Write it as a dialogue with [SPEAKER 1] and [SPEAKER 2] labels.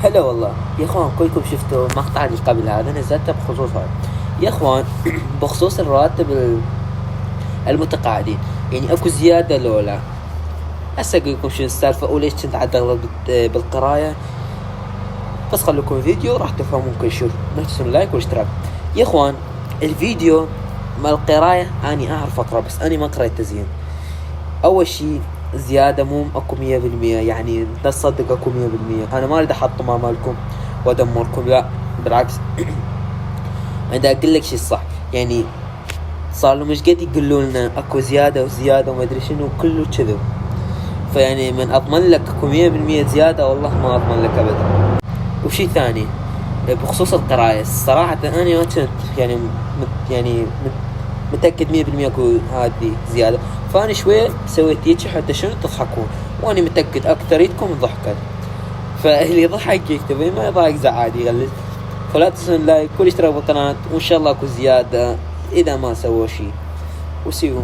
[SPEAKER 1] هلا والله يا اخوان، كلكم شفتوا مقطع اللي قبل هذا نزلته بخصوص هذا يا اخوان. بخصوص الرواتب المتقاعدين، يعني اكو زيادة لولا. هسه اقول لكم شنو السالفة وليش كنت عدل بالقراية، بس خليكم فيديو راح تفهمون كل شيء. ما تنسون لايك واشتراك يا اخوان. الفيديو مال القراية اني اعرف اقرا، بس اني ما قريت زين. اول شيء زيادة مو اكو 100%، يعني لا تصدق اكو 100%. انا ما اريد احط ما مالكم وادمركم، لا بالعكس. انا اقول لك شيء صح، يعني صار له مش قد يقولوا لنا اكو زيادة وزيادة وما ادري شنو، كله كذب. فيعني من اضمن لك اكو 100% زيادة، والله ما اضمن لك ابدا. وشي ثاني بخصوص القراية، الصراحة انا ما كنت يعني متأكد 100% اكو هذه زيادة. فأنا شوية سويت هيك حتى شنو تضحكون، وأنا متأكد أكثريتكم ضحكت. فاللي ضحك يكتب، ما يضحك عادي يغلس. فلا تنسون لايك، كل اشتراك بالقناة، وإن شاء الله اكو زيادة إذا ما سووا شي. وسيو